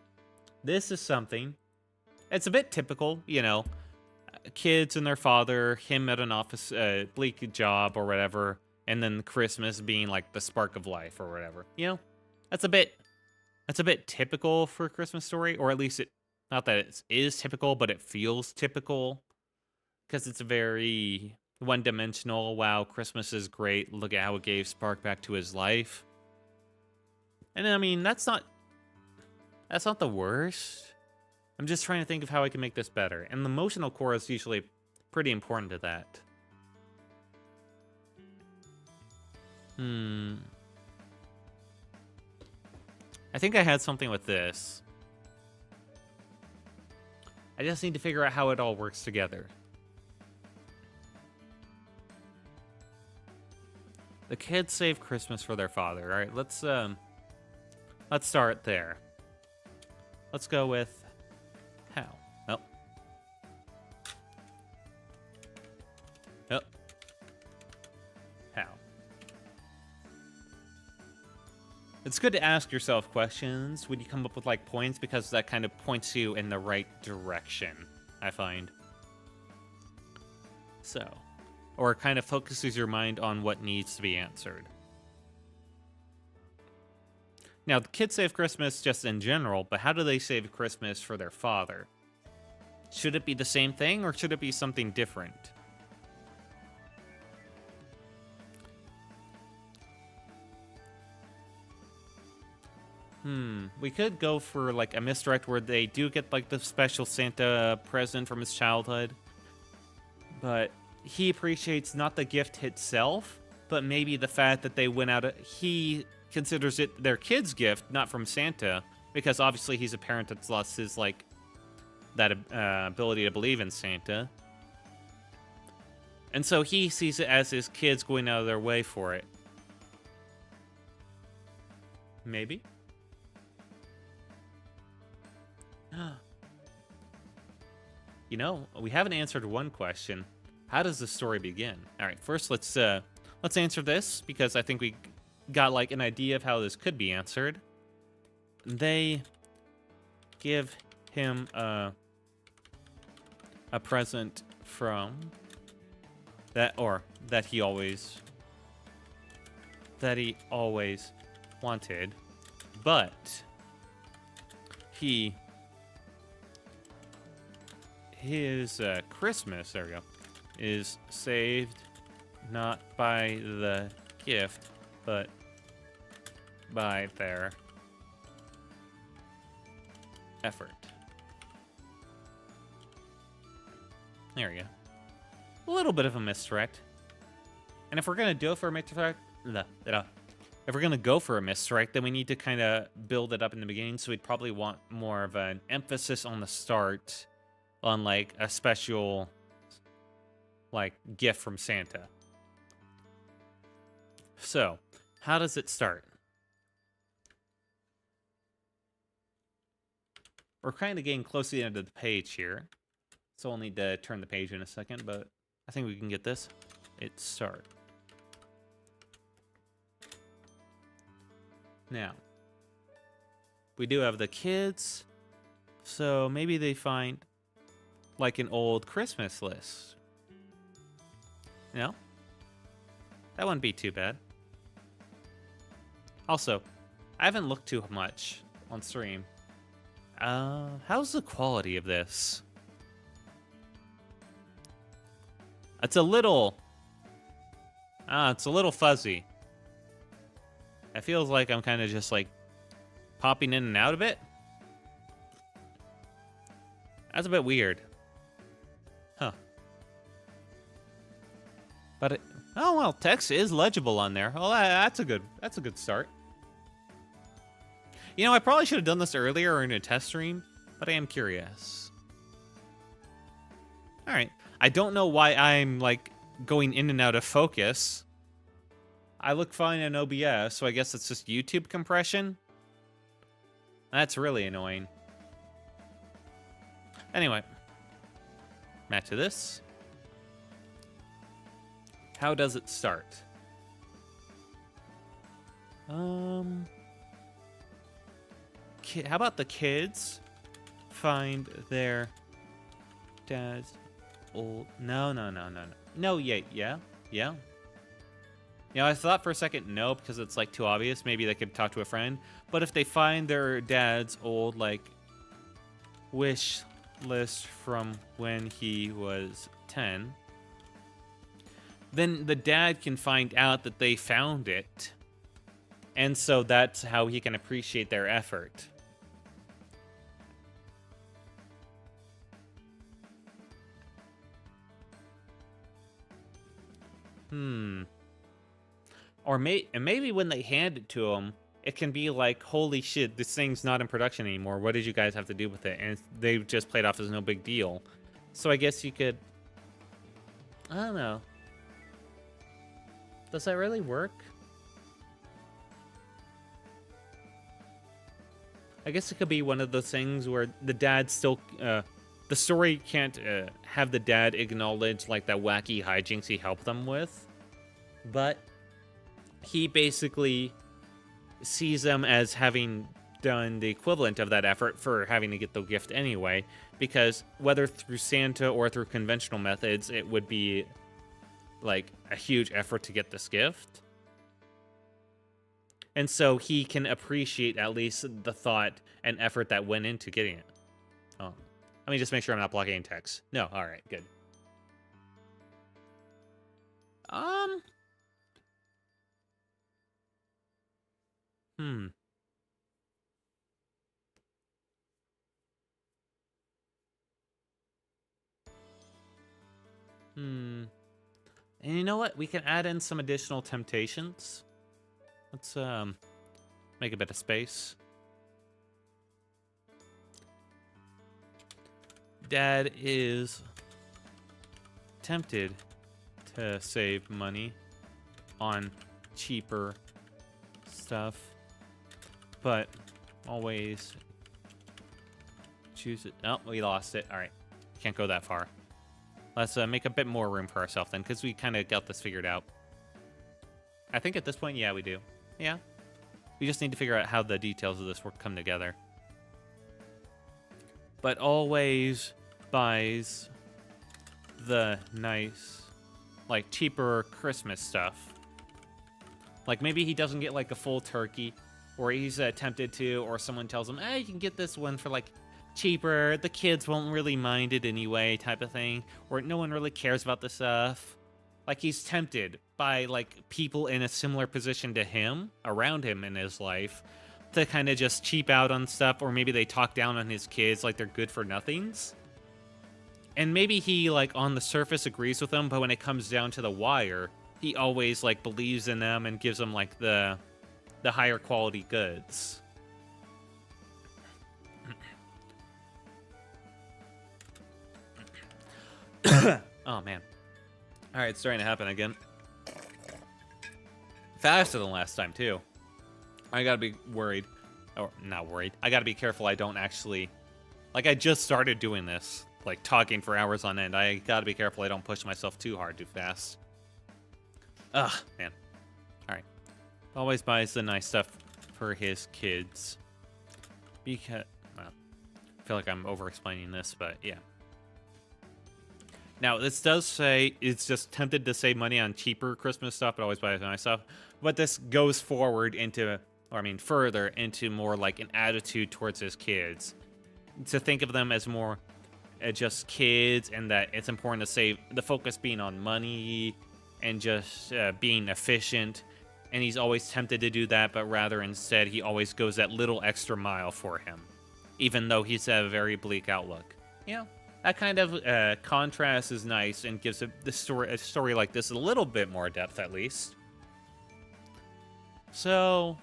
this is something. It's a bit typical, you know. Kids and their father, him at an office, bleak job or whatever, and then Christmas being, like, the spark of life or whatever. You know? That's a bit typical for a Christmas story, or at least not that it is typical, but it feels typical. Because it's very one-dimensional. Wow, Christmas is great. Look at how it gave spark back to his life. And I mean, that's not the worst. I'm just trying to think of how I can make this better. And the emotional core is usually pretty important to that. I think I had something with this. I just need to figure out how it all works together. The kids save Christmas for their father. All right, let's start there. Let's go with how. Oh. Oh. How. It's good to ask yourself questions when you come up with, like, points, because that kind of points you in the right direction, I find. So. Or it kind of focuses your mind on what needs to be answered. Now, the kids save Christmas just in general, but how do they save Christmas for their father? Should it be the same thing, or should it be something different? We could go for, like, a misdirect where they do get, like, the special Santa present from his childhood. But he appreciates not the gift itself, but maybe the fact that they went out. He considers it their kid's gift, not from Santa, because obviously he's a parent that's lost his, like, that ability to believe in Santa. And so he sees it as his kids going out of their way for it. Maybe? You know, we haven't answered one question. How does the story begin? All right, first let's answer this, because I think we got, like, an idea of how this could be answered. They give him a present from that he always wanted, but his Christmas, there we go, is saved not by the gift, but by their effort. There we go. A little bit of a misdirect. And if we're gonna do it for a misdirect, if we're gonna go for a misdirect, then we need to kind of build it up in the beginning. So we'd probably want more of an emphasis on the start, on like a special, like, gift from Santa. So, how does it start? We're kind of getting close to the end of the page here, so we'll need to turn the page in a second, but I think we can get this. It start. Now, we do have the kids, so maybe they find like an old Christmas list. You know? That wouldn't be too bad. Also, I haven't looked too much on stream. How's the quality of this? It's a little fuzzy. It feels like I'm kind of just like popping in and out of it. That's a bit weird. Huh. But oh well, text is legible on there. Oh, that's a good start. You know, I probably should have done this earlier or in a test stream, but I am curious. All right. I don't know why I'm like going in and out of focus. I look fine in OBS, so I guess it's just YouTube compression. That's really annoying. Anyway, back to this. How does it start? How about the kids find their dad's old... No. Yeah. You know, I thought for a second no, because it's like too obvious. Maybe they could talk to a friend. But if they find their dad's old, like, wish list from when he was 10, then the dad can find out that they found it. And so that's how he can appreciate their effort. Or maybe when they hand it to him, it can be like, holy shit, this thing's not in production anymore. What did you guys have to do with it? And they just played off as no big deal. So I guess you could... I don't know. Does that really work? I guess it could be one of those things where the dad still... the story can't have the dad acknowledge like that wacky hijinks he helped them with. But he basically sees them as having done the equivalent of that effort for having to get the gift anyway, because whether through Santa or through conventional methods, it would be like a huge effort to get this gift. And so he can appreciate at least the thought and effort that went into getting it. Let me just make sure I'm not blocking text. No, all right, good. And you know what? We can add in some additional temptations. Let's make a bit of space. Dad is tempted to save money on cheaper stuff, but always choose it. Oh, we lost it. All right, can't go that far. Let's make a bit more room for ourselves then, because we kind of got this figured out. I think at this point, yeah, we do. Yeah. We just need to figure out how the details of this work come together. But always buys the nice like cheaper Christmas stuff. Like maybe he doesn't get like a full turkey, or he's tempted to, or someone tells him, "Hey, you can get this one for like cheaper. The kids won't really mind it anyway," type of thing, or no one really cares about the stuff. Like he's tempted by like people in a similar position to him around him in his life to kind of just cheap out on stuff, or maybe they talk down on his kids like they're good for nothings. And maybe he like on the surface agrees with them, but when it comes down to the wire, he always like believes in them and gives them like the higher quality goods. Oh man. All right, it's starting to happen again. Faster than last time too. I gotta be worried. Or, not worried. I gotta be careful I don't actually... Like, I just started doing this. Like, talking for hours on end. I gotta be careful I don't push myself too hard, too fast. Ugh, man. Alright. Always buys the nice stuff for his kids. Because... Well, I feel like I'm over-explaining this, but yeah. Now, this does say it's just tempted to save money on cheaper Christmas stuff, but always buys nice stuff. But this goes forward into... Or, I mean, further into more like an attitude towards his kids. To think of them as more just kids, and that it's important to save, the focus being on money and just being efficient. And he's always tempted to do that, but rather instead he always goes that little extra mile for him. Even though he's a very bleak outlook. You know, that kind of contrast is nice and gives a story like this a little bit more depth at least. So...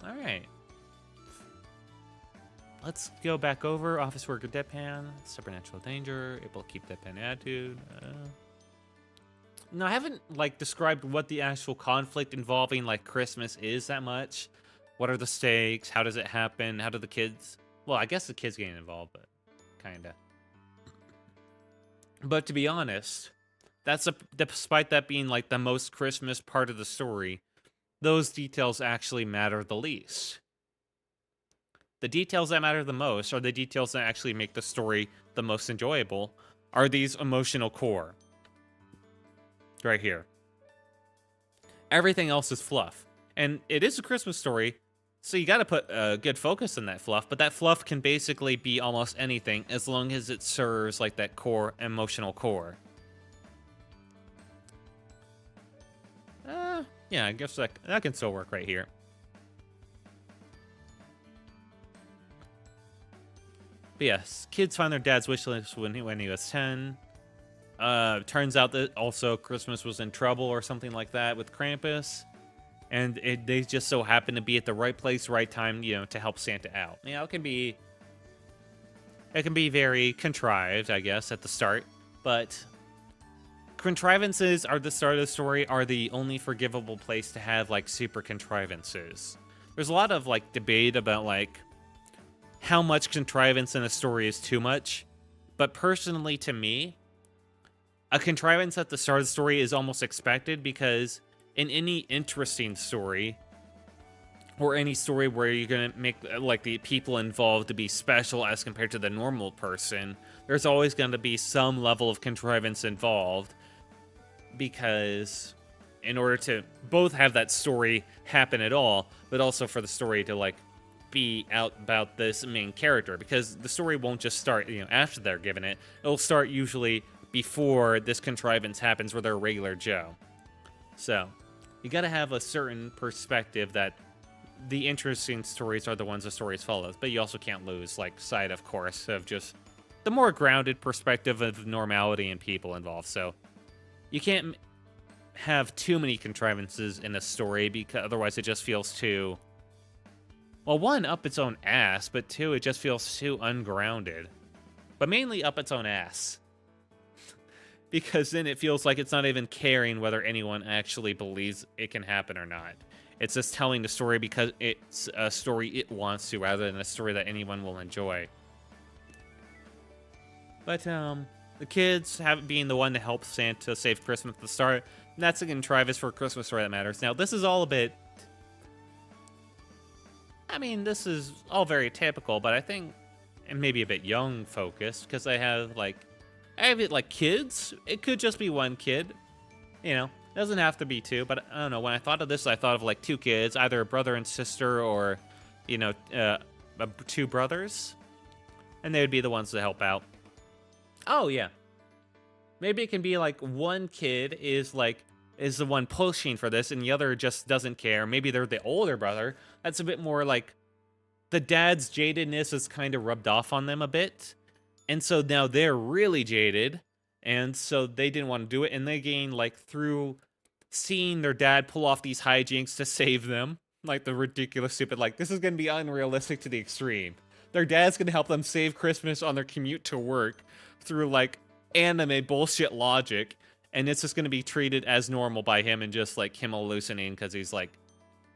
Alright. Let's go back over. Office worker deadpan. Supernatural danger. Able to keep deadpan attitude. No, I haven't, like, described what the actual conflict involving, like, Christmas is that much. What are the stakes? How does it happen? How do the kids... Well, I guess the kids getting involved, but kinda. But to be honest, despite that being, like, the most Christmas part of the story... Those details actually matter the least. The details that matter the most are the details that actually make the story the most enjoyable, are these emotional core. Right here. Everything else is fluff. And it is a Christmas story, so you gotta put a good focus on that fluff, but that fluff can basically be almost anything as long as it serves like that core, emotional core. Yeah, I guess that can still work right here. But yes, kids find their dad's wish list when he was 10. Turns out that also Christmas was in trouble or something like that with Krampus. And they just so happen to be at the right place, right time, you know, to help Santa out. You know, it can be very contrived, I guess, at the start. But... contrivances are the start of the story, are the only forgivable place to have, like, super contrivances. There's a lot of, like, debate about, like, how much contrivance in a story is too much. But personally, to me, a contrivance at the start of the story is almost expected because in any interesting story, or any story where you're going to make, like, the people involved to be special as compared to the normal person, there's always going to be some level of contrivance involved. Because in order to both have that story happen at all, but also for the story to, like, be out about this main character. Because the story won't just start, you know, after they're given it. It'll start usually before this contrivance happens where they're regular Joe. So, you gotta have a certain perspective that the interesting stories are the ones the stories follow. But you also can't lose, like, sight, of course, of just the more grounded perspective of normality and people involved. So... you can't have too many contrivances in a story, because otherwise it just feels too... Well, one, up its own ass, but two, it just feels too ungrounded. But mainly up its own ass. Because then it feels like it's not even caring whether anyone actually believes it can happen or not. It's just telling the story because it's a story it wants to, rather than a story that anyone will enjoy. But, the kids being the one to help Santa save Christmas at the start, that's a contrivance for a Christmas story that matters. Now, this is all a bit... I mean, this is all very typical, but I think it may be a bit young-focused, because I have, like, kids. It could just be one kid. You know, it doesn't have to be two, but I don't know. When I thought of this, I thought of like two kids, either a brother and sister or, you know, two brothers. And they would be the ones to help out. Oh, yeah. Maybe it can be like one kid is the one pushing for this and the other just doesn't care. Maybe they're the older brother. That's a bit more like the dad's jadedness is kind of rubbed off on them a bit. And so now they're really jaded. And so they didn't want to do it. And they gain like through seeing their dad pull off these hijinks to save them. Like the ridiculous, stupid, like this is going to be unrealistic to the extreme. Their dad's going to help them save Christmas on their commute to work through like anime bullshit logic, and it's just going to be treated as normal by him and just like him hallucinating because he's like,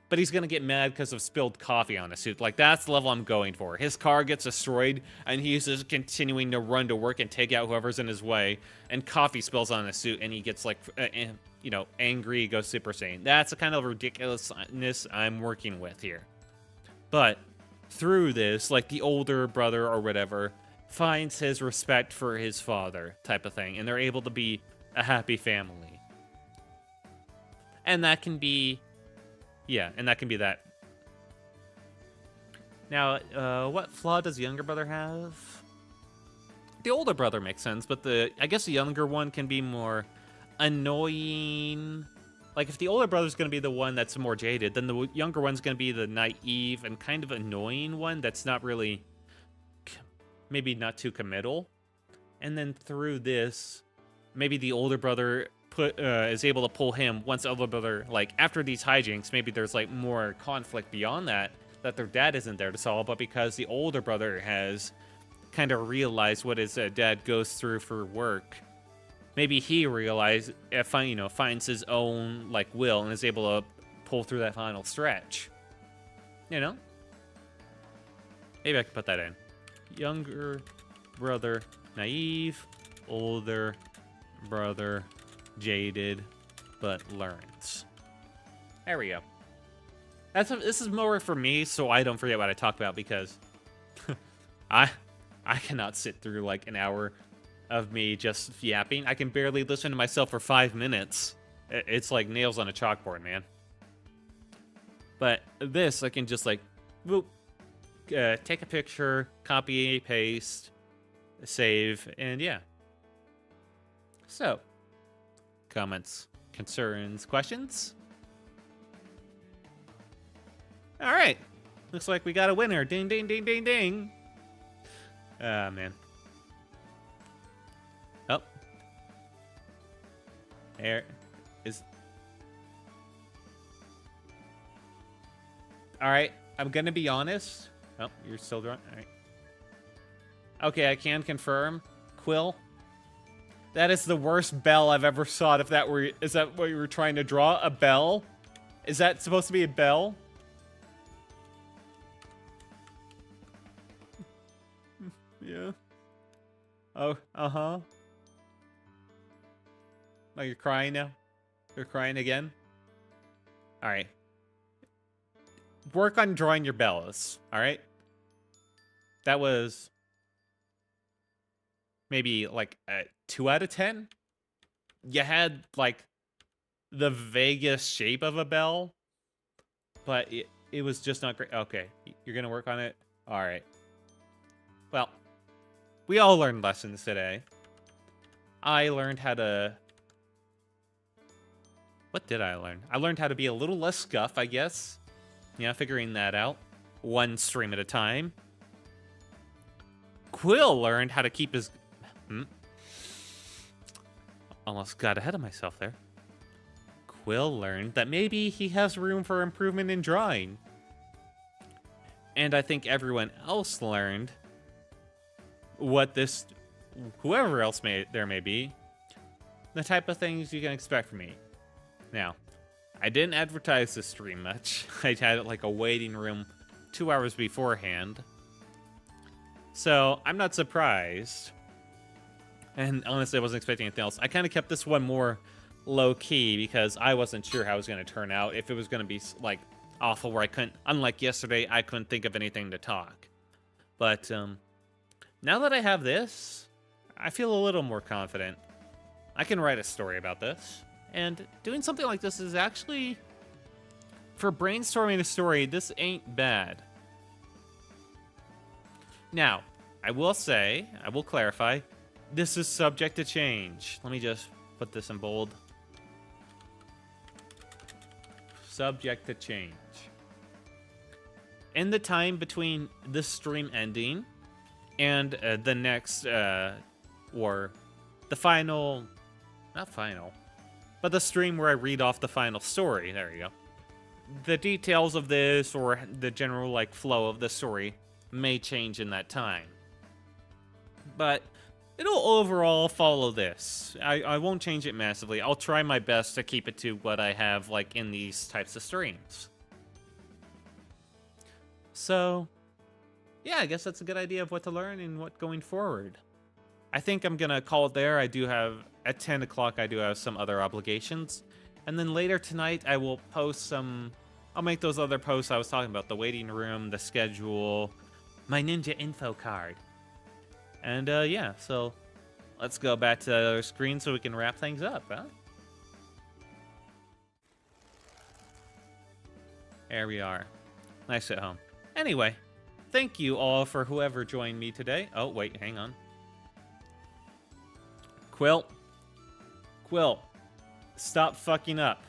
but he's going to get mad because of spilled coffee on his suit. Like that's the level I'm going for. His car gets destroyed and he's just continuing to run to work and take out whoever's in his way, and coffee spills on his suit and he gets like, you know, angry, goes Super Saiyan. That's the kind of ridiculousness I'm working with here. But through this, like the older brother or whatever finds his respect for his father type of thing, and they're able to be a happy family. And that can be, yeah, and that can be that. Now, what flaw does the younger brother have? The older brother makes sense, but I guess the younger one can be more annoying. Like, if the older brother's going to be the one that's more jaded, then the younger one's going to be the naive and kind of annoying one that's not really, maybe not too committal. And then through this, maybe the older brother is able to pull him once the older brother, like, after these hijinks, maybe there's, like, more conflict beyond that their dad isn't there to solve, but because the older brother has kind of realized what his dad goes through for work, maybe he realizes, finds his own, like, will and is able to pull through that final stretch. You know? Maybe I could put that in. Younger brother, naive. Older brother, jaded, but learns. There we go. This is more for me, so I don't forget what I talked about, because I cannot sit through, like, an hour of me just yapping. I can barely listen to myself for 5 minutes. It's like nails on a chalkboard, man. But this, I can just, like, whoop, take a picture, copy, paste, save, and yeah. So, comments, concerns, questions? All right. Looks like we got a winner. Ding, ding, ding, ding, ding. Ah, man. Oh. There is... All right. I'm going to be honest. Oh, you're still drawing? All right. Okay, I can confirm. Quill. That is the worst bell I've ever saw. If that were... Is that what you were trying to draw? A bell? Is that supposed to be a bell? Yeah. Oh, uh-huh. Oh, you're crying now? You're crying again? Alright. Work on drawing your bells, alright? That was maybe like a 2 out of 10? You had like the vaguest shape of a bell, but it was just not great. Okay, you're gonna work on it? Alright. Well, we all learned lessons today. I learned how to... What did I learn? I learned how to be a little less scuff, I guess. Yeah, figuring that out. One stream at a time. Quill learned how to keep his... Almost got ahead of myself there. Quill learned that maybe he has room for improvement in drawing. And I think everyone else learned what this, whoever else there may be, the type of things you can expect from me. Now, I didn't advertise this stream much. I had like a waiting room 2 hours beforehand. So I'm not surprised. And honestly, I wasn't expecting anything else. I kind of kept this one more low-key because I wasn't sure how it was going to turn out. If it was going to be like awful where I couldn't, unlike yesterday, I couldn't think of anything to talk. But, now that I have this, I feel a little more confident. I can write a story about this, And doing something like this is actually, for brainstorming a story, this ain't bad. Now, I will clarify, this is subject to change. Let me just put this in bold. Subject to change. In the time between this stream ending and the next, or the final, not final, but the stream where I read off the final story, there you go. The details of this, or the general, like, flow of the story may change in that time. But it'll overall follow this. I won't change it massively. I'll try my best to keep it to what I have, like, in these types of streams. So, yeah, I guess that's a good idea of what to learn and what going forward. I think I'm gonna call it there. I do have, at 10 o'clock, I do have some other obligations. And then later tonight, I will post some, I'll make those other posts I was talking about, the waiting room, the schedule, my ninja info card. And yeah, so let's go back to the other screen so we can wrap things up, huh? There we are. Nice at home. Anyway, thank you all for whoever joined me today. Oh, wait, hang on. Quill, stop fucking up,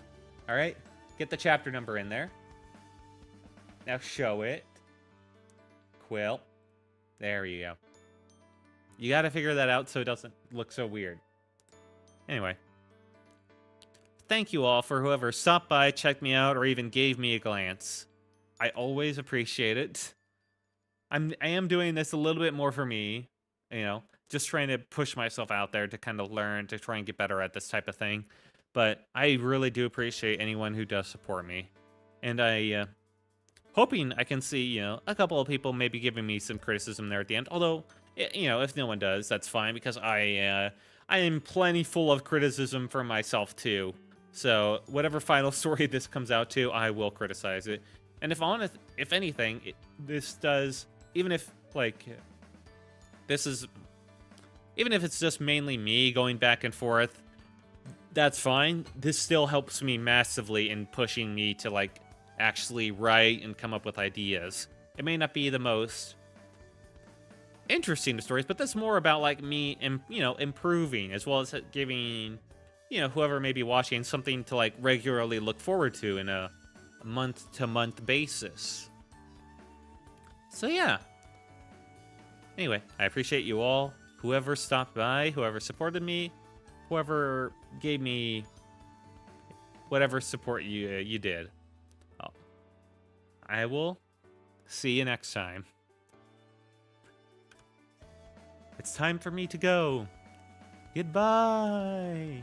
all right? Get the chapter number in there. Now show it. Quill, there you go. You gotta figure that out so it doesn't look so weird. Anyway, thank you all for whoever stopped by, checked me out, or even gave me a glance. I always appreciate it. I am doing this a little bit more for me, you know, just trying to push myself out there to kind of learn, to try and get better at this type of thing. But I really do appreciate anyone who does support me. And hoping I can see, you know, a couple of people maybe giving me some criticism there at the end. Although, you know, if no one does, that's fine, because I am plenty full of criticism for myself too. So whatever final story this comes out to, I will criticize it. And if anything, this does, even if, like, even if it's just mainly me going back and forth, that's fine. This still helps me massively in pushing me to, like, actually write and come up with ideas. It may not be the most interesting stories, but that's more about, like, me, you know, improving, as well as giving, you know, whoever may be watching something to, like, regularly look forward to in a month-to-month basis. So yeah. Anyway, I appreciate you all. Whoever stopped by, whoever supported me, whoever gave me whatever support you did. Oh, I will see you next time. It's time for me to go. Goodbye.